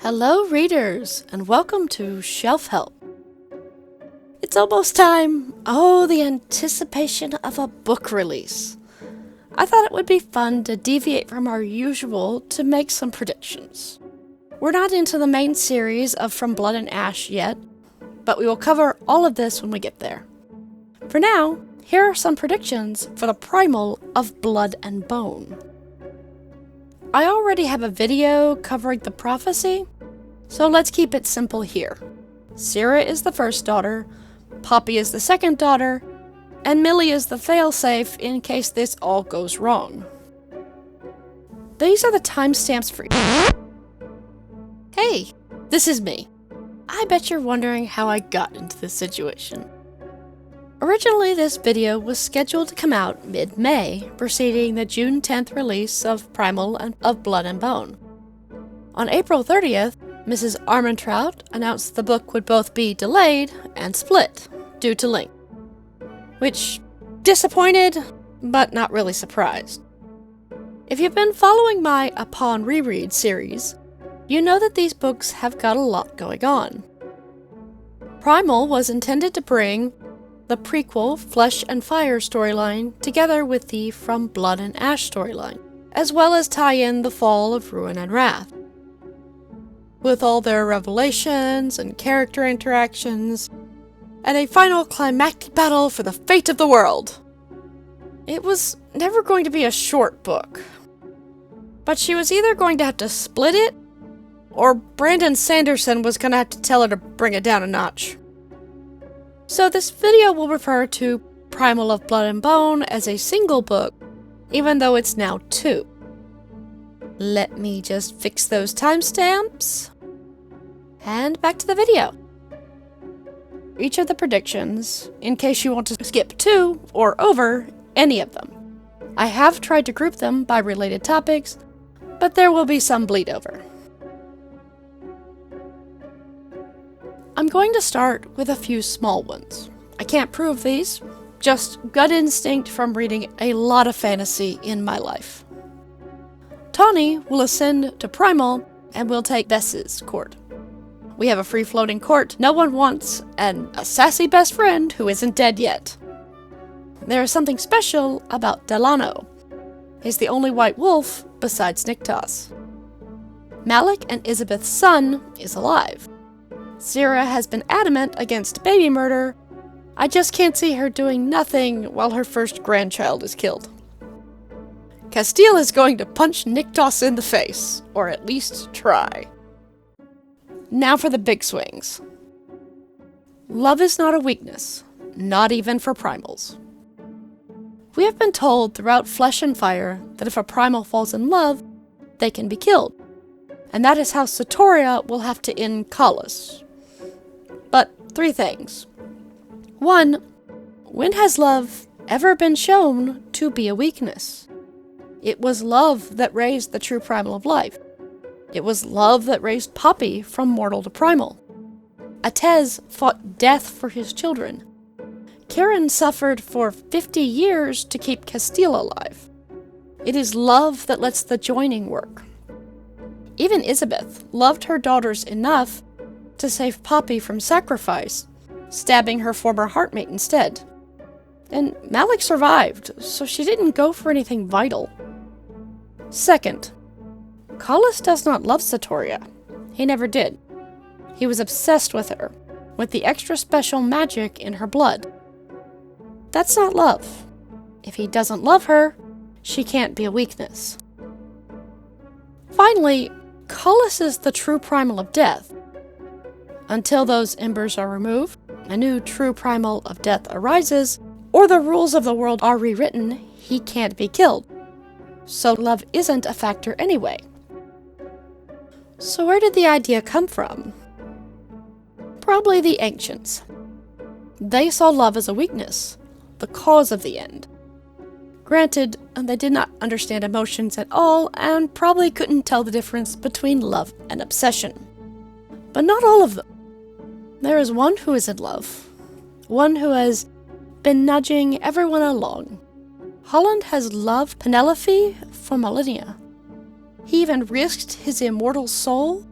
Hello readers, and welcome to Shelf Help. It's almost time. Oh, the anticipation of a book release. I thought it would be fun to deviate from our usual to make some predictions. We're not into the main series of From Blood and Ash yet, but we will cover all of this when we get there. For now, here are some predictions for the Primal of Blood and Bone. I already have a video covering the prophecy, so let's keep it simple here. Syrah is the first daughter, Poppy is the second daughter, and Millie is the failsafe in case this all goes wrong. These are the timestamps for... Hey, this is me. I bet you're wondering how I got into this situation. Originally, this video was scheduled to come out mid-May, preceding the June 10th release of Primal of Blood and Bone. On April 30th, Mrs. Armentrout announced the book would both be delayed and split due to length. Which, disappointed, but not really surprised. If you've been following my Upon Reread series, you know that these books have got a lot going on. Primal was intended to bring the prequel Flesh and Fire storyline together with the From Blood and Ash storyline, as well as tie in the Fall of Ruin and Wrath. With all their revelations and character interactions, and a final climactic battle for the fate of the world. It was never going to be a short book, but she was either going to have to split it, or Brandon Sanderson was going to have to tell her to bring it down a notch. So this video will refer to Primal of Blood and Bone as a single book, even though it's now two. Let me just fix those timestamps. And back to the video. Each of the predictions, in case you want to skip to or over any of them. I have tried to group them by related topics, but there will be some bleed over. I'm going to start with a few small ones. I can't prove these, just gut instinct from reading a lot of fantasy in my life. Tawny will ascend to Primal and will take Bess's court. We have a free-floating court no one wants, and a sassy best friend who isn't dead yet. There is something special about Delano. He's the only white wolf besides Niktos. Malik and Isabeth's son is alive. Syrah has been adamant against baby murder. I just can't see her doing nothing while her first grandchild is killed. Castile is going to punch Niktos in the face, or at least try. Now for the big swings. Love is not a weakness, not even for primals. We have been told throughout Flesh and Fire that if a primal falls in love, they can be killed. And that is how Sotoria will have to end Kalas. But 3 things. 1. When has love ever been shown to be a weakness? It was love that raised the true primal of life. It was love that raised Poppy from mortal to primal. Atez fought death for his children. Kieran suffered for 50 years to keep Castile alive. It is love that lets the joining work. Even Isabeth loved her daughters enough to save Poppy from sacrifice, stabbing her former heartmate instead. And Malik survived, so she didn't go for anything vital. Second, Kalas does not love Sotoria. He never did. He was obsessed with her, with the extra special magic in her blood. That's not love. If he doesn't love her, she can't be a weakness. Finally, Kalas is the true primal of death. Until those embers are removed, a new true primal of death arises, or the rules of the world are rewritten, he can't be killed. So love isn't a factor anyway. So where did the idea come from? Probably the ancients. They saw love as a weakness, the cause of the end. Granted, they did not understand emotions at all, and probably couldn't tell the difference between love and obsession. But not all of them. There is one who is in love. One who has been nudging everyone along. Holland has loved Penelope for millennia. He even risked his immortal soul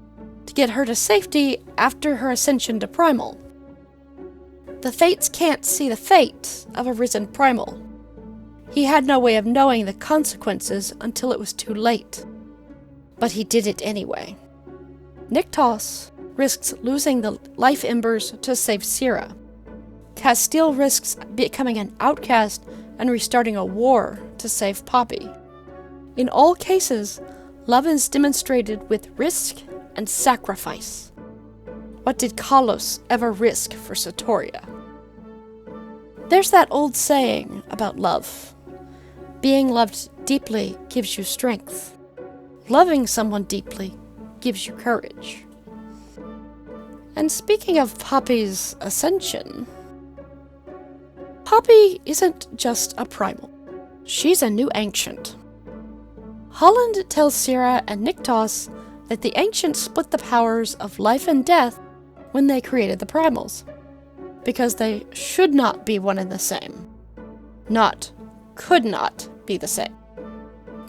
to get her to safety after her ascension to Primal. The Fates can't see the fate of a risen Primal. He had no way of knowing the consequences until it was too late. But he did it anyway. Niktos risks losing the life embers to save Syrah. Castile risks becoming an outcast and restarting a war to save Poppy. In all cases, love is demonstrated with risk and sacrifice. What did Kalos ever risk for Sotoria? There's that old saying about love. Being loved deeply gives you strength. Loving someone deeply gives you courage. And speaking of Poppy's ascension, Poppy isn't just a primal. She's a new ancient. Holland tells Syrah and Niktos that the ancients split the powers of life and death when they created the primals, because they should not be one and the same. Could not be the same.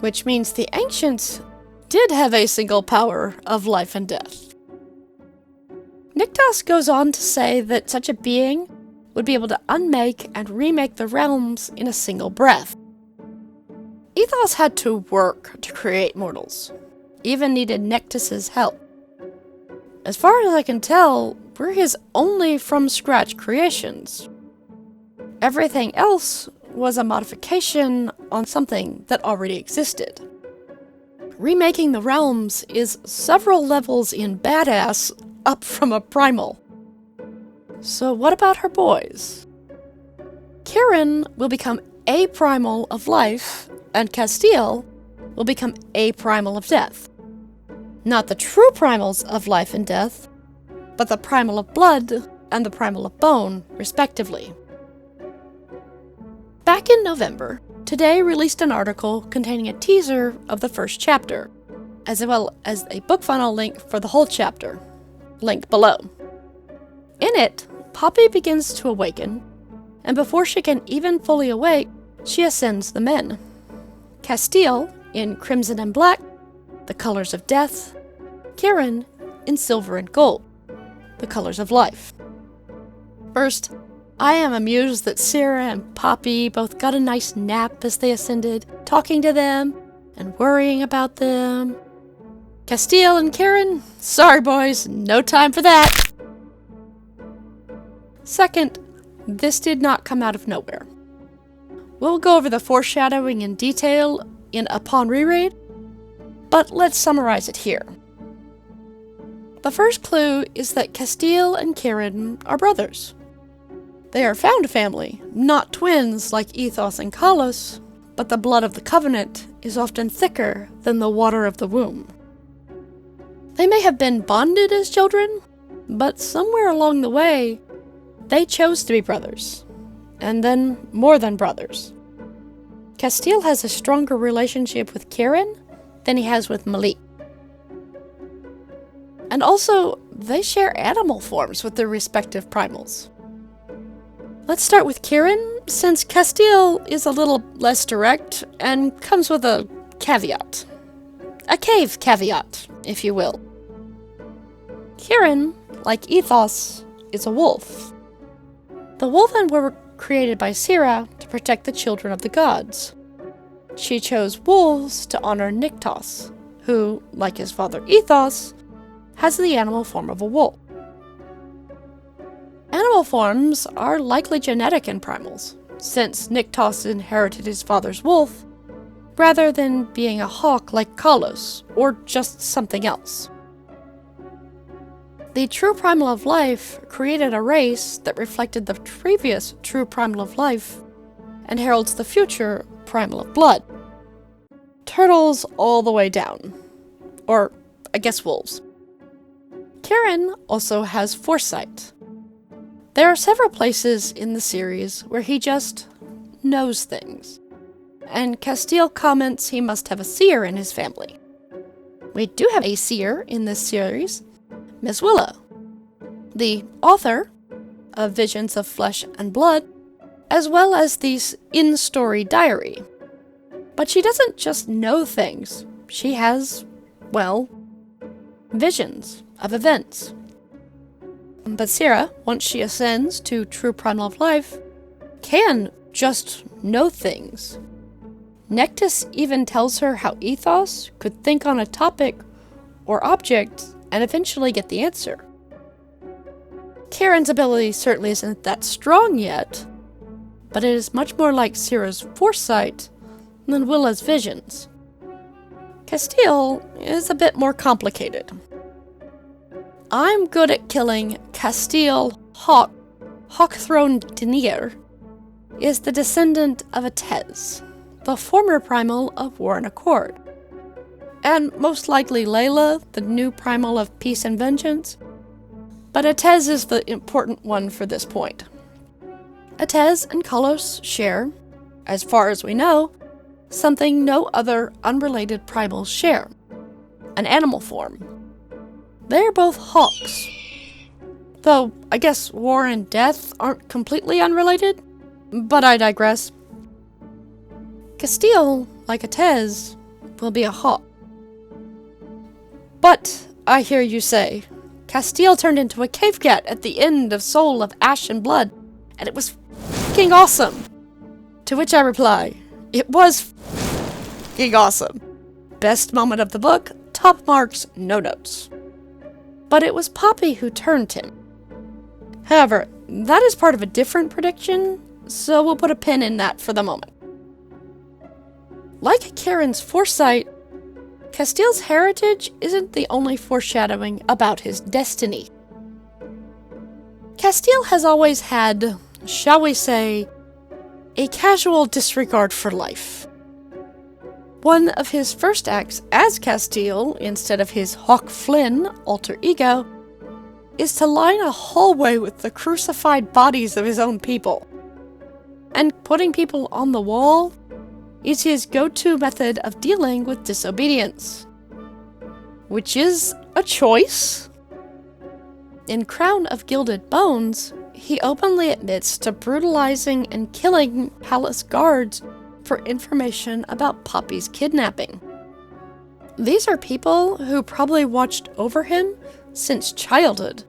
Which means the ancients did have a single power of life and death. Niktos goes on to say that such a being would be able to unmake and remake the realms in a single breath. Ethos had to work to create mortals, even needed Nektus's help. As far as I can tell, we're his only from-scratch creations. Everything else was a modification on something that already existed. Remaking the realms is several levels in badass up from a primal. So what about her boys? Kieran will become a primal of life, and Castile will become a primal of death. Not the true primals of life and death, but the primal of blood and the primal of bone, respectively. Back in November, Today released an article containing a teaser of the first chapter, as well as a book funnel link for the whole chapter. Link below. In it, Poppy begins to awaken, and before she can even fully awake, she ascends the men. Castile, in crimson and black, the colors of death. Kieran, in silver and gold, the colors of life. First, I am amused that Syrah and Poppy both got a nice nap as they ascended, talking to them and worrying about them. Castile and Kieran, sorry boys, no time for that. Second, this did not come out of nowhere. We'll go over the foreshadowing in detail upon reread, but let's summarize it here. The first clue is that Castile and Kieran are brothers. They are found family, not twins like Ethos and Kalos, but the blood of the covenant is often thicker than the water of the womb. They may have been bonded as children, but somewhere along the way, they chose to be brothers, and then more than brothers. Castile has a stronger relationship with Kieran than he has with Malik. And also, they share animal forms with their respective primals. Let's start with Kieran, since Castile is a little less direct and comes with a caveat. A cave caveat, if you will. Kieran, like Ethos, is a wolf. The Wolven were created by Syrah to protect the children of the gods. She chose wolves to honor Niktos, who, like his father Ethos, has the animal form of a wolf. Animal forms are likely genetic in primals, since Niktos inherited his father's wolf, rather than being a hawk like Kalos, or just something else. The true primal of life created a race that reflected the previous true primal of life, and heralds the future primal of blood. Turtles all the way down. Or, I guess wolves. Kieran also has foresight. There are several places in the series where he just knows things, and Castile comments he must have a seer in his family. We do have a seer in this series, Miss Willow, the author of Visions of Flesh and Blood, as well as the in-story diary. But she doesn't just know things, she has, well, visions of events. But Sierra, once she ascends to true primal of life, can just know things. Nectis even tells her how Ethos could think on a topic or object and eventually get the answer. Karen's ability certainly isn't that strong yet, but it is much more like Sierra's foresight than Willa's visions. Castile is a bit more complicated. I'm good at killing Castile Hawkthrone Denier, is the descendant of Atez, the former primal of War and Accord. And most likely Layla, the new primal of Peace and Vengeance. But Atez is the important one for this point. Atez and Kalos share, as far as we know, something no other unrelated primals share: an animal form. They're both hawks. Though, I guess war and death aren't completely unrelated, but I digress. Castile, like Atez, will be a hawk. But, I hear you say, Castile turned into a cave cat at the end of Soul of Ash and Blood, and it was f***ing awesome. To which I reply, it was f***ing awesome. Best moment of the book, top marks, no notes. But it was Poppy who turned him. However, that is part of a different prediction, so we'll put a pin in that for the moment. Like Karen's foresight, Castile's heritage isn't the only foreshadowing about his destiny. Castile has always had, shall we say, a casual disregard for life. One of his first acts as Castile, instead of his Hawk Flynn alter ego, is to line a hallway with the crucified bodies of his own people. And putting people on the wall is his go-to method of dealing with disobedience. Which is a choice. In Crown of Gilded Bones, he openly admits to brutalizing and killing palace guards for information about Poppy's kidnapping. These are people who probably watched over him since childhood,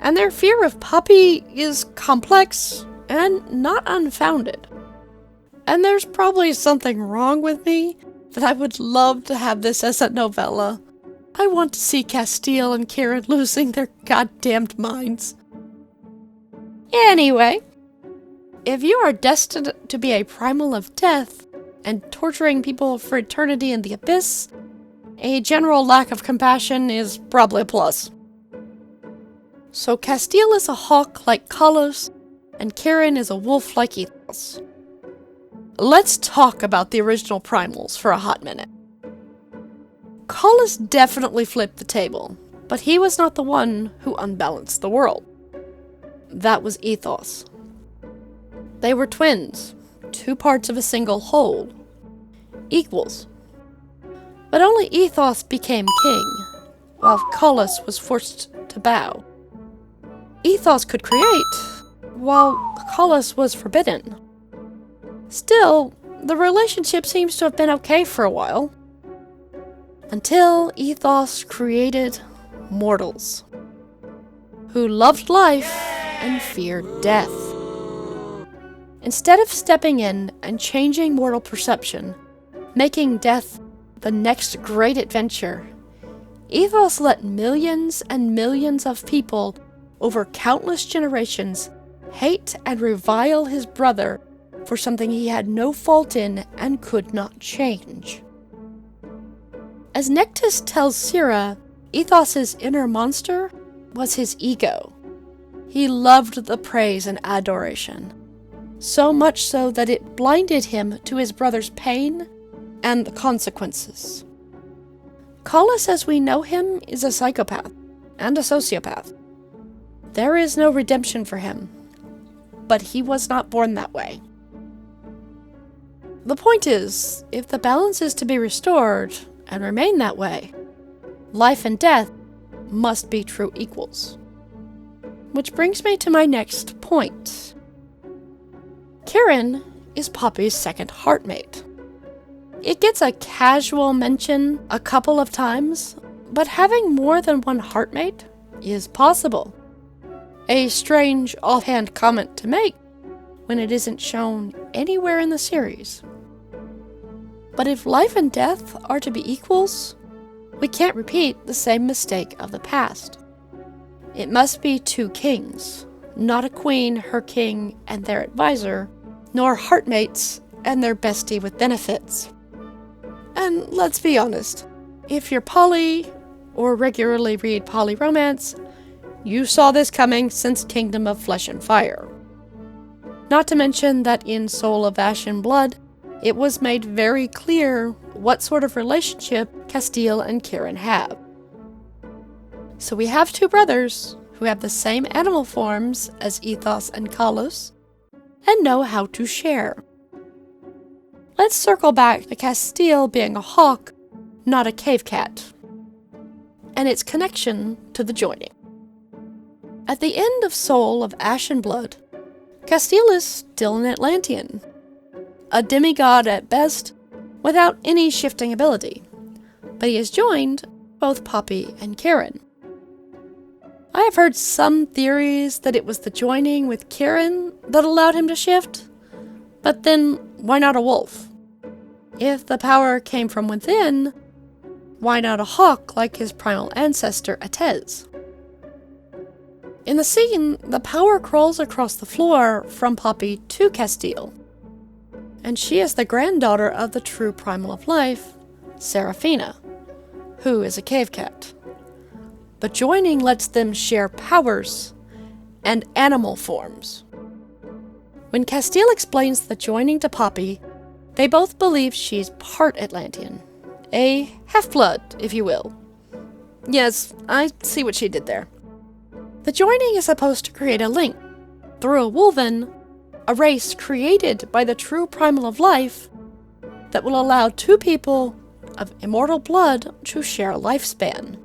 and their fear of Poppy is complex and not unfounded. And there's probably something wrong with me that I would love to have this as a novella. I want to see Castile and Karen losing their goddamned minds. Anyway, if you are destined to be a primal of death and torturing people for eternity in the abyss, a general lack of compassion is probably a plus. So Castile is a hawk like Kalos, and Karen is a wolf like Ethos. Let's talk about the original primals for a hot minute. Kalos definitely flipped the table, but he was not the one who unbalanced the world. That was Ethos. They were twins, two parts of a single whole, equals. But only Ethos became king, while Kalos was forced to bow. Ethos could create, while Kalos was forbidden. Still, the relationship seems to have been okay for a while. Until Ethos created mortals, who loved life and feared death. Instead of stepping in and changing mortal perception, making death the next great adventure, Ethos let millions and millions of people over countless generations hate and revile his brother for something he had no fault in and could not change. As Nectis tells Sierra, Ethos's inner monster was his ego. He loved the praise and adoration, so much so that it blinded him to his brother's pain and the consequences. Kalos as we know him is a psychopath and a sociopath. There is no redemption for him, but he was not born that way. The point is, if the balance is to be restored and remain that way, life and death must be true equals. Which brings me to my next point. Karen is Poppy's second heartmate. It gets a casual mention a couple of times, But having more than one heartmate is possible. A strange offhand comment to make when it isn't shown anywhere in the series. But if life and death are to be equals, we can't repeat the same mistake of the past. It must be two kings, not a queen, her king, and their advisor, nor heartmates and their bestie with benefits. And let's be honest, if you're poly or regularly read poly romance, you saw this coming since Kingdom of Flesh and Fire. Not to mention that in Soul of Ash and Blood, it was made very clear what sort of relationship Castile and Kieran have. So we have two brothers who have the same animal forms as Ethos and Kalos, and know how to share. Let's circle back to Castile being a hawk, not a cave cat, and its connection to the joining. At the end of Soul of Ash and Blood, Castile is still an Atlantean, a demigod at best, without any shifting ability, but he has joined both Poppy and Kieran. I have heard some theories that it was the joining with Kieran that allowed him to shift, but then why not a wolf? If the power came from within, why not a hawk like his primal ancestor Atez? In the scene, the power crawls across the floor from Poppy to Castile, and she is the granddaughter of the true primal of life, Seraphina, who is a cave cat. The joining lets them share powers and animal forms. When Castile explains the joining to Poppy, they both believe she's part Atlantean, a half-blood, if you will. Yes, I see what she did there. The joining is supposed to create a link through a Wolven, a race created by the true primal of life that will allow two people of immortal blood to share a lifespan.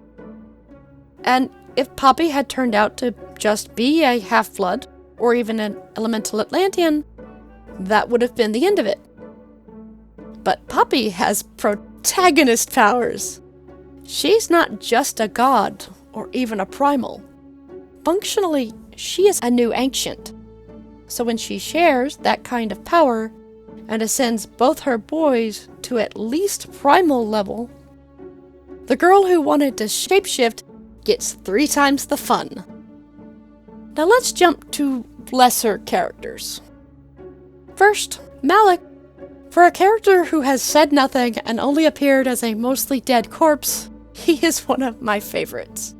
And if Poppy had turned out to just be a half-blood, or even an elemental Atlantean, that would have been the end of it. But Poppy has protagonist powers. She's not just a god, or even a primal. Functionally, she is a new ancient. So when she shares that kind of power, and ascends both her boys to at least primal level, the girl who wanted to shapeshift gets 3 times the fun. Now let's jump to lesser characters. First, Malik. For a character who has said nothing and only appeared as a mostly dead corpse, he is one of my favorites.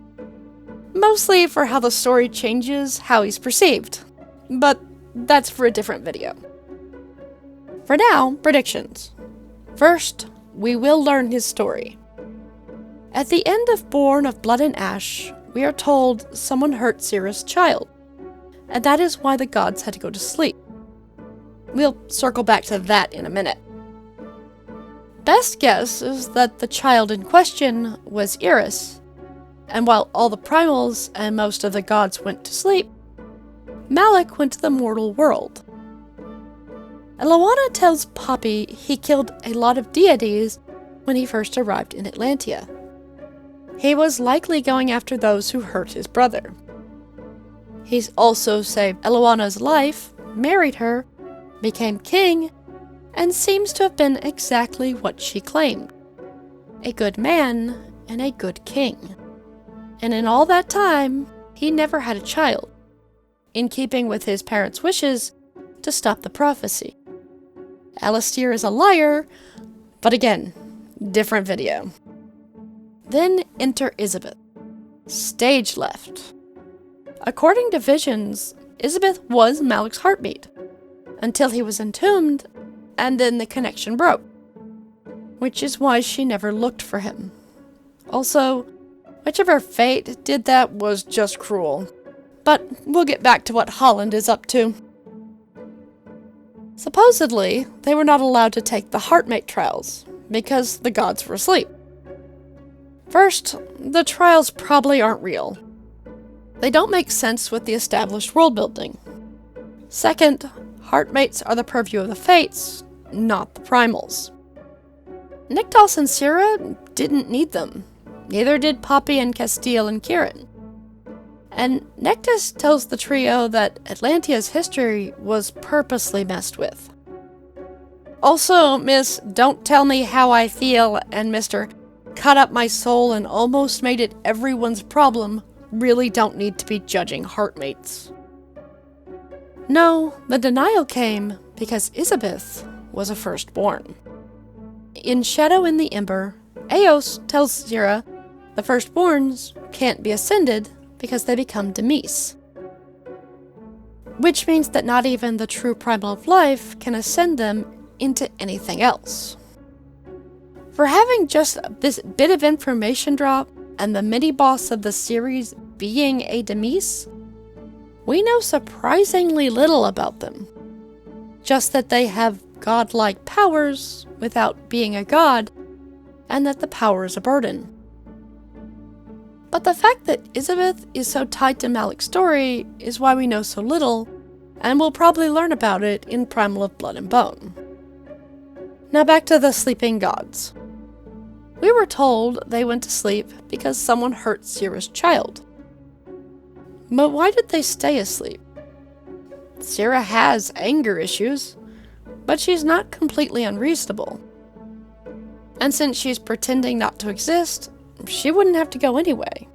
Mostly for how the story changes how he's perceived, but that's for a different video. For now, predictions. First, we will learn his story. At the end of Born of Blood and Ash, we are told someone hurt Syrah's child, and that is why the gods had to go to sleep. We'll circle back to that in a minute. Best guess is that the child in question was Iris, and while all the primals and most of the gods went to sleep, Malik went to the mortal world. Eloana tells Poppy he killed a lot of deities when he first arrived in Atlantia. He was likely going after those who hurt his brother. He's also saved Eloana's life, married her, became king, and seems to have been exactly what she claimed. A good man and a good king. And in all that time, he never had a child, in keeping with his parents' wishes to stop the prophecy. Alistair is a liar, but again, different video. Then enter Isabeth. Stage left. According to visions, Isabeth was Malik's heartbeat, until he was entombed, and then the connection broke, which is why she never looked for him. Also, whichever fate did that was just cruel. But we'll get back to what Holland is up to. Supposedly, they were not allowed to take the heartmate trials, because the gods were asleep. First, the trials probably aren't real. They don't make sense with the established world building. Second, heartmates are the purview of the fates, not the primals. Nyktos and Syrah didn't need them. Neither did Poppy and Castile and Kieran. And Nectus tells the trio that Atlantea's history was purposely messed with. Also, Miss Don't Tell Me How I Feel and Mr. Cut Up My Soul and Almost Made It Everyone's Problem really don't need to be judging heartmates. No, the denial came because Isabeth was a firstborn. In Shadow in the Ember, Eos tells Zira the firstborns can't be ascended because they become Demise. Which means that not even the true primal of life can ascend them into anything else. For having just this bit of information drop and the mini-boss of the series being a Demise, we know surprisingly little about them. Just that they have godlike powers without being a god, and that the power is a burden. But the fact that Isabeth is so tied to Malik's story is why we know so little, and we'll probably learn about it in Primal of Blood and Bone. Now back to the sleeping gods. We were told they went to sleep because someone hurt Zira's child. But why did they stay asleep? Zira has anger issues, but she's not completely unreasonable. And since she's pretending not to exist, she wouldn't have to go anyway.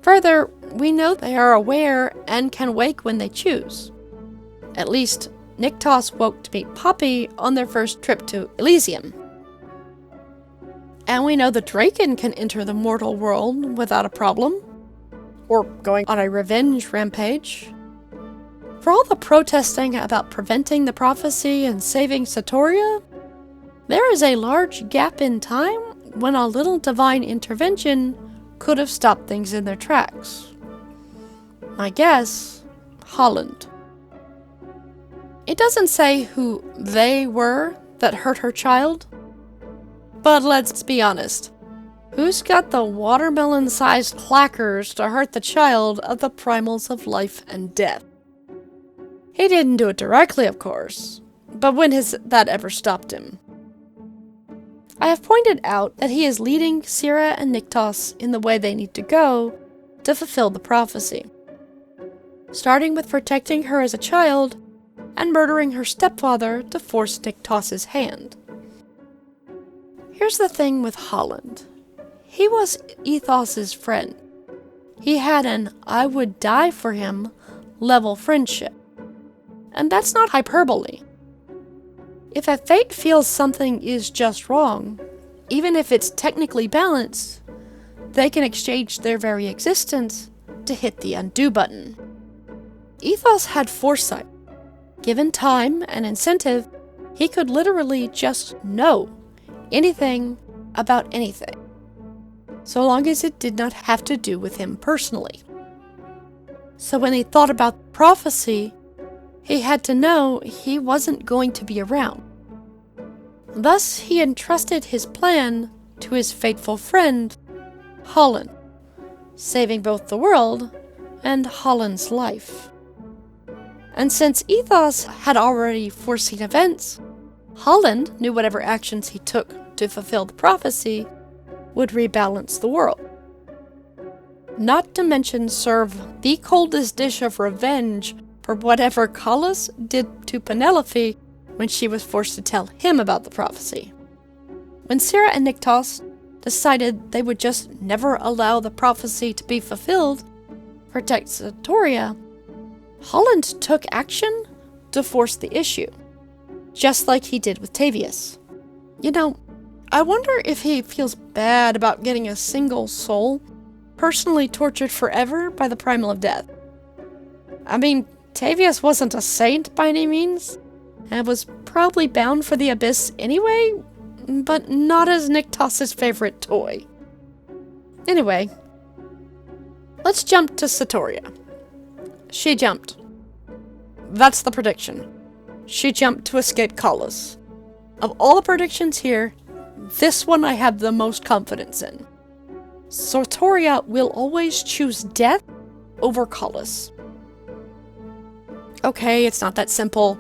Further, we know they are aware and can wake when they choose. At least, Niktos woke to meet Poppy on their first trip to Elysium. And we know the Draken can enter the mortal world without a problem, or going on a revenge rampage. For all the protesting about preventing the prophecy and saving Satoria, there is a large gap in time when a little divine intervention could have stopped things in their tracks. My guess, Holland. It doesn't say who they were that hurt her child, but let's be honest. Who's got the watermelon-sized clackers to hurt the child of the primals of life and death? He didn't do it directly, of course, but when has that ever stopped him? I have pointed out that he is leading Zira and Niktos in the way they need to go to fulfill the prophecy, starting with protecting her as a child and murdering her stepfather to force Niktos' hand. Here's the thing with Holland. He was Ethos' friend. He had an I would die for him level friendship. And that's not hyperbole. If a fate feels something is just wrong, even if it's technically balanced, they can exchange their very existence to hit the undo button. Ethos had foresight. Given time and incentive, he could literally just know anything about anything, so long as it did not have to do with him personally. So when he thought about prophecy, he had to know he wasn't going to be around. Thus, he entrusted his plan to his faithful friend, Holland, saving both the world and Holland's life. And since Ethos had already foreseen events, Holland knew whatever actions he took to fulfill the prophecy would rebalance the world. Not to mention serve the coldest dish of revenge for whatever Callas did to Penelope when she was forced to tell him about the prophecy. When Zira and Niktos decided they would just never allow the prophecy to be fulfilled, protect Satoria, Holland took action to force the issue, just like he did with Tavius. You know, I wonder if he feels bad about getting a single soul personally tortured forever by the Primal of Death. I mean, Tavius wasn't a saint by any means, and was probably bound for the abyss anyway, but not as Niktos' favorite toy. Anyway, let's jump to Satoria. She jumped. That's the prediction. She jumped to escape Callas. Of all the predictions here, this one I have the most confidence in. Satoria will always choose death over Callas. Okay, it's not that simple.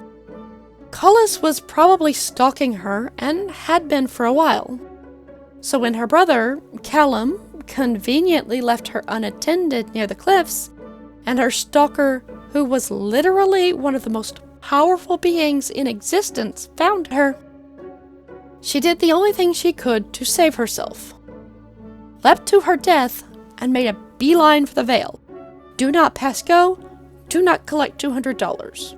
Callas was probably stalking her, and had been for a while. So when her brother, Callum, conveniently left her unattended near the cliffs, and her stalker, who was literally one of the most powerful beings in existence, found her, she did the only thing she could to save herself. Leapt to her death and made a beeline for the Vale. Do not pass go, do not collect $200.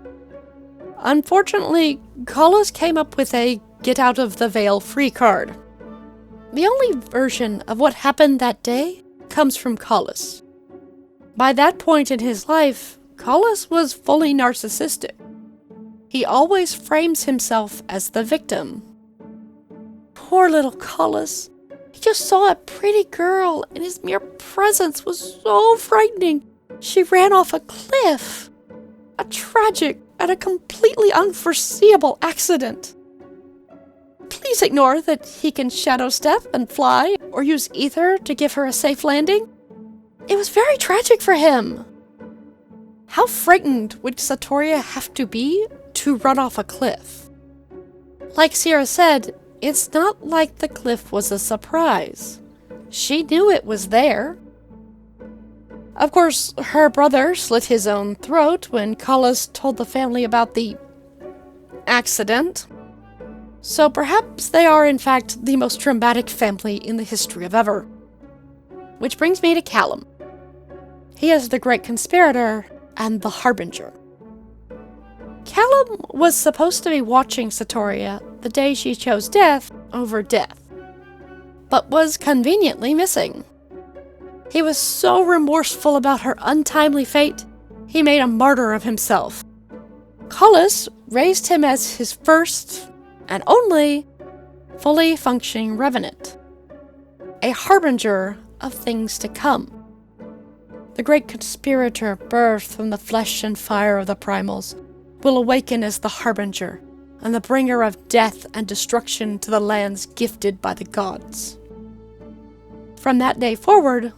Unfortunately, Collis came up with a get out of the Vale free card. The only version of what happened that day comes from Collis. By that point in his life, Collis was fully narcissistic. He always frames himself as the victim. Poor little Collis. He just saw a pretty girl, and his mere presence was so frightening. She ran off a cliff. A tragic and a completely unforeseeable accident. Please ignore that he can shadow step and fly, or use ether to give her a safe landing. It was very tragic for him. How frightened would Satoria have to be to run off a cliff? Like Sierra said, it's not like the cliff was a surprise. She knew it was there. Of course, her brother slit his own throat when Collis told the family about the accident. So perhaps they are in fact the most traumatic family in the history of ever. Which brings me to Callum. He is the great conspirator and the harbinger. Callum was supposed to be watching Satoria the day she chose death over death, but was conveniently missing. He was so remorseful about her untimely fate, he made a martyr of himself. Collis raised him as his first and only fully functioning revenant, a harbinger of things to come. The great conspirator birthed from the flesh and fire of the Primals will awaken as the harbinger and the bringer of death and destruction to the lands gifted by the gods. From that day forward,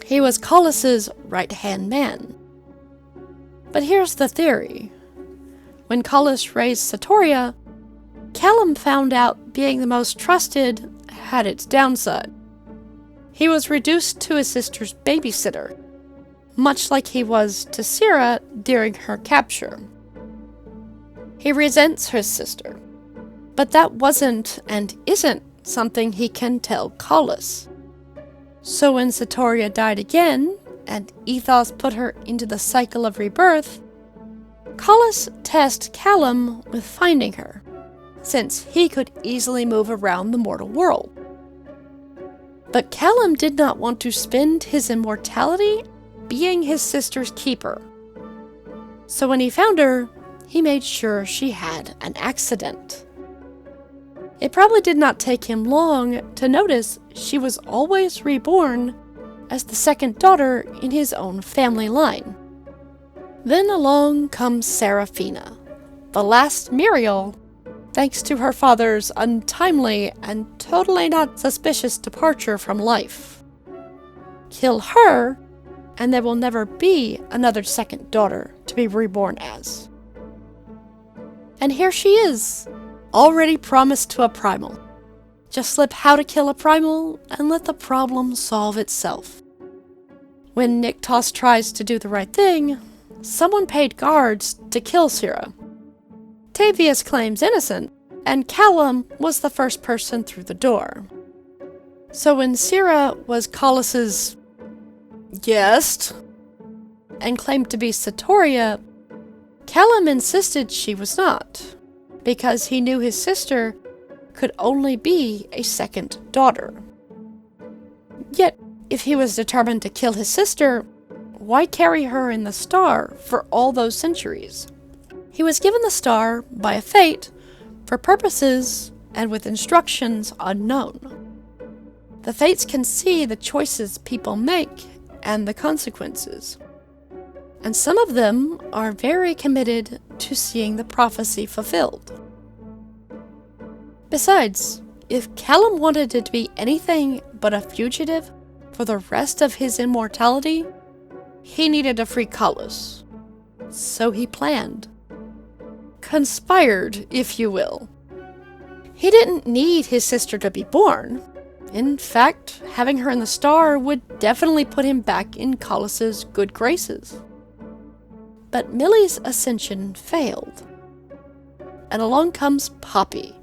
he was Collis's right-hand man. But here's the theory. When Collis raised Satoria, Callum found out being the most trusted had its downside. He was reduced to his sister's babysitter, much like he was to Sierra during her capture. He resents his sister, but that wasn't and isn't something he can tell Collis. So when Satoria died again, and Ethos put her into the cycle of rebirth, Collis tasked Callum with finding her, since he could easily move around the mortal world. But Callum did not want to spend his immortality being his sister's keeper. So when he found her, he made sure she had an accident. It probably did not take him long to notice she was always reborn as the second daughter in his own family line. Then along comes Seraphina, the last Muriel, thanks to her father's untimely and totally not suspicious departure from life. Kill her, and there will never be another second daughter to be reborn as. And here she is, already promised to a Primal. Just slip how to kill a Primal and let the problem solve itself. When Niktos tries to do the right thing, someone paid guards to kill Sierra. Tavius claims innocent, and Callum was the first person through the door. So when Sierra was Collis's guest and claimed to be Satoria, Callum insisted she was not, because he knew his sister could only be a second daughter. Yet, if he was determined to kill his sister, why carry her in the star for all those centuries? He was given the star by a fate for purposes and with instructions unknown. The fates can see the choices people make and the consequences. And some of them are very committed to seeing the prophecy fulfilled. Besides, if Callum wanted to be anything but a fugitive for the rest of his immortality, he needed to free Collis. So he planned. Conspired, if you will. He didn't need his sister to be born. In fact, having her in the star would definitely put him back in Collis's good graces. But Millie's ascension failed. And along comes Poppy.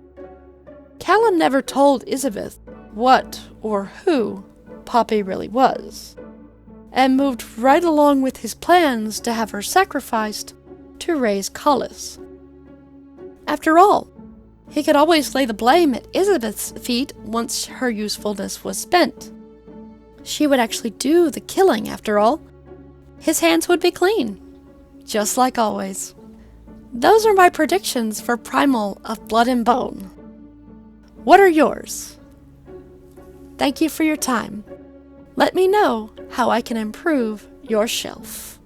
Callum never told Elizabeth what or who Poppy really was, and moved right along with his plans to have her sacrificed to raise Collis. After all, he could always lay the blame at Elizabeth's feet once her usefulness was spent. She would actually do the killing, after all. His hands would be clean, just like always. Those are my predictions for Primal of Blood and Bone. What are yours? Thank you for your time. Let me know how I can improve your shelf.